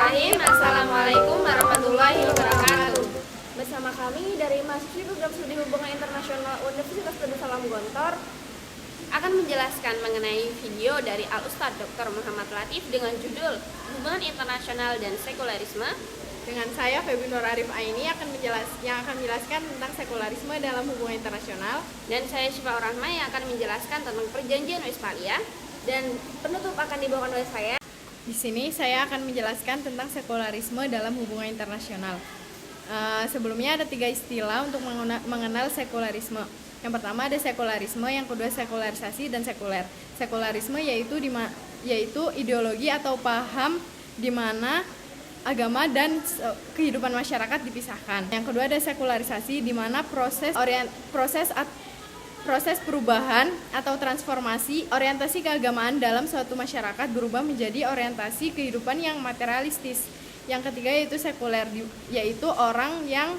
Bismillahirrahmanirrahim. Assalamualaikum warahmatullahi wabarakatuh. Bersama kami dari mahasiswi Program Studi Hubungan Internasional Universitas Darussalam Gontor Akan menjelaskan mengenai video dari Al-Ustadz Dr. Muhammad Latif dengan judul Hubungan Internasional dan Sekularisme. dengan saya Feby Nur Arif Aini akan menjelaskan tentang sekularisme dalam hubungan internasional, Dan saya Syifa Rahma yang akan menjelaskan tentang Perjanjian Westphalia. dan penutup akan dibawakan oleh saya. Di sini saya akan menjelaskan tentang sekularisme dalam hubungan internasional. Sebelumnya ada 3 istilah untuk mengenal sekularisme. Yang pertama ada sekularisme, yang kedua sekularisasi, dan sekuler. Sekularisme yaitu ideologi atau paham di mana agama dan kehidupan masyarakat dipisahkan. Yang kedua ada sekularisasi, di mana proses perubahan atau transformasi orientasi keagamaan dalam suatu masyarakat berubah menjadi orientasi kehidupan yang materialistis. Yang ketiga yaitu sekuler, yaitu orang yang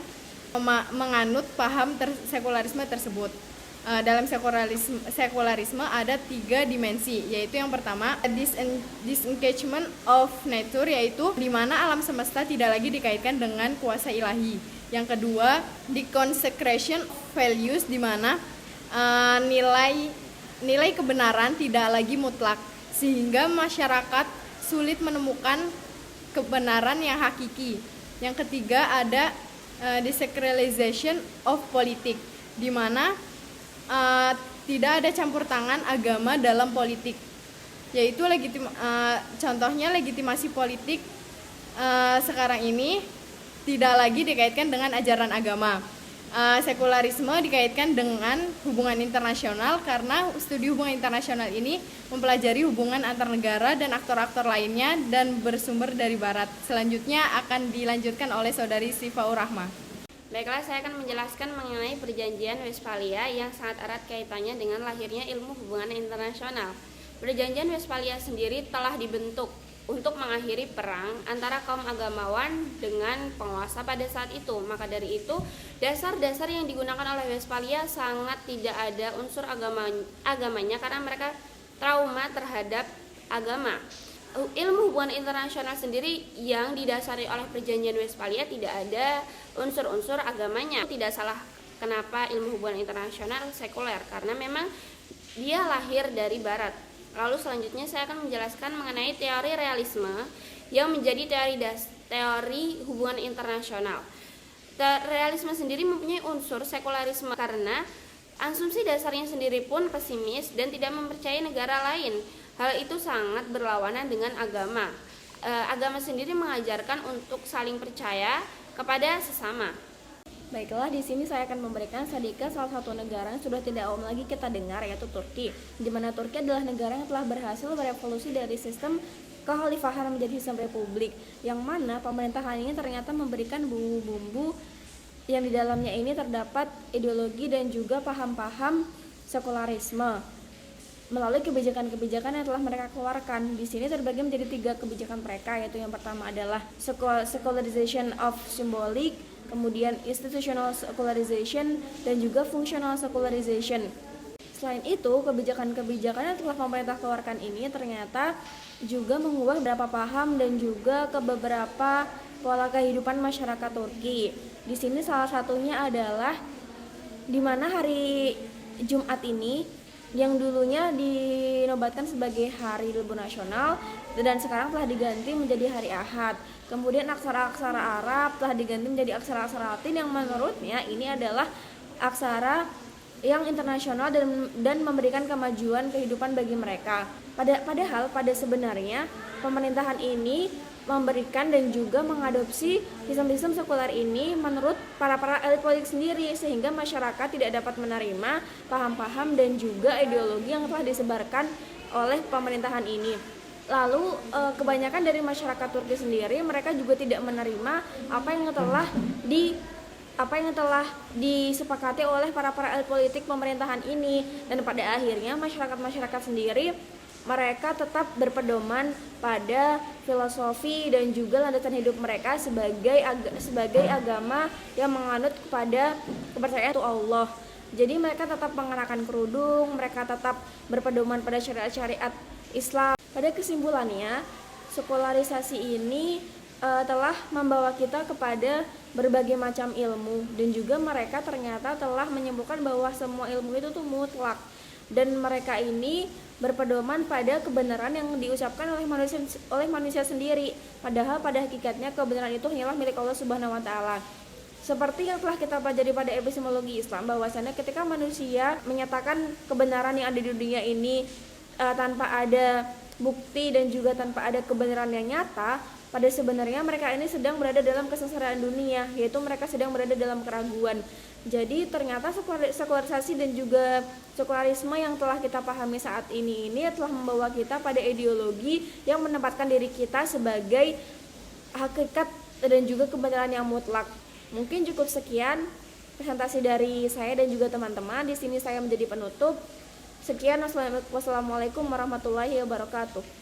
menganut paham sekularisme tersebut. Dalam sekularisme ada 3 dimensi, yaitu yang pertama disengagement of nature, yaitu di mana alam semesta tidak lagi dikaitkan dengan kuasa ilahi. Yang kedua deconsecration of values, di mana nilai kebenaran tidak lagi mutlak sehingga masyarakat sulit menemukan kebenaran yang hakiki. Yang ketiga ada desacralization of politics, di mana tidak ada campur tangan agama dalam politik, yaitu contohnya legitimasi politik sekarang ini tidak lagi dikaitkan dengan ajaran agama. Sekularisme dikaitkan dengan hubungan internasional karena studi hubungan internasional ini mempelajari hubungan antar negara dan aktor-aktor lainnya dan bersumber dari barat. Selanjutnya akan dilanjutkan oleh saudari Syifa Rahma. Baiklah, saya akan menjelaskan mengenai Perjanjian Westphalia yang sangat erat kaitannya dengan lahirnya ilmu hubungan internasional. Perjanjian Westphalia sendiri telah dibentuk untuk mengakhiri perang antara kaum agamawan dengan penguasa pada saat itu. Maka dari itu, dasar-dasar yang digunakan oleh Westphalia sangat tidak ada unsur agamanya karena mereka trauma terhadap agama. Ilmu hubungan internasional sendiri yang didasari oleh Perjanjian Westphalia tidak ada unsur-unsur agamanya. Tidak salah kenapa ilmu hubungan internasional sekuler, karena memang dia lahir dari barat. Lalu selanjutnya saya akan menjelaskan mengenai teori realisme yang menjadi teori hubungan internasional. Realisme sendiri mempunyai unsur sekularisme karena asumsi dasarnya sendiri pun pesimis dan tidak mempercayai negara lain. Hal itu sangat berlawanan dengan agama. Agama sendiri mengajarkan untuk saling percaya kepada sesama. Baiklah, di sini saya akan memberikan sedikit salah satu negara yang sudah tidak umum lagi kita dengar, yaitu Turki. Di mana Turki adalah negara yang telah berhasil berevolusi dari sistem kekhalifahan menjadi sistem republik, yang mana pemerintahan ini ternyata memberikan bumbu-bumbu yang di dalamnya ini terdapat ideologi dan juga paham-paham sekularisme melalui kebijakan-kebijakan yang telah mereka keluarkan. Di sini terbagi menjadi 3 kebijakan mereka, yaitu yang pertama adalah secularization of symbolic, kemudian institutional secularization, dan juga functional secularization. Selain itu, kebijakan-kebijakan yang telah pemerintah keluarkan ini ternyata juga mengubah beberapa paham dan juga ke beberapa pola kehidupan masyarakat Turki. Di sini salah satunya adalah di mana hari Jumat ini yang dulunya dinobatkan sebagai hari libur nasional dan sekarang telah diganti menjadi hari Ahad. Kemudian aksara-aksara Arab telah diganti menjadi aksara-aksara Latin yang menurutnya ini adalah aksara yang internasional dan memberikan kemajuan kehidupan bagi mereka. Padahal pada sebenarnya pemerintahan ini memberikan dan juga mengadopsi sistem-sistem sekuler ini menurut para elit politik sendiri, sehingga masyarakat tidak dapat menerima paham-paham dan juga ideologi yang telah disebarkan oleh pemerintahan ini. Lalu kebanyakan dari masyarakat Turki sendiri mereka juga tidak menerima apa yang telah disepakati oleh para elit politik pemerintahan ini, dan pada akhirnya masyarakat sendiri mereka tetap berpedoman pada filosofi dan juga landasan hidup mereka sebagai agama yang menganut kepada kepercayaan itu Allah. Jadi mereka tetap mengenakan kerudung, mereka tetap berpedoman pada syariat-syariat Islam. Pada kesimpulannya, sekularisasi ini telah membawa kita kepada berbagai macam ilmu, dan juga mereka ternyata telah menyimpulkan bahwa semua ilmu itu tuh mutlak, dan mereka ini berpedoman pada kebenaran yang diucapkan oleh manusia sendiri, padahal pada hakikatnya kebenaran itu hanyalah milik Allah Subhanahu wa taala. Seperti yang telah kita pelajari pada epistemologi Islam, bahwasanya ketika manusia menyatakan kebenaran yang ada di dunia ini tanpa ada bukti dan juga tanpa ada kebenaran yang nyata, pada sebenarnya mereka ini sedang berada dalam kesengsaraan dunia, yaitu mereka sedang berada dalam keraguan. Jadi ternyata sekularisasi dan juga sekularisme yang telah kita pahami saat ini telah membawa kita pada ideologi yang menempatkan diri kita sebagai hakikat dan juga kebenaran yang mutlak. Mungkin cukup sekian presentasi dari saya dan juga teman-teman. Di sini saya menjadi penutup. Sekian, wassalamualaikum warahmatullahi wabarakatuh.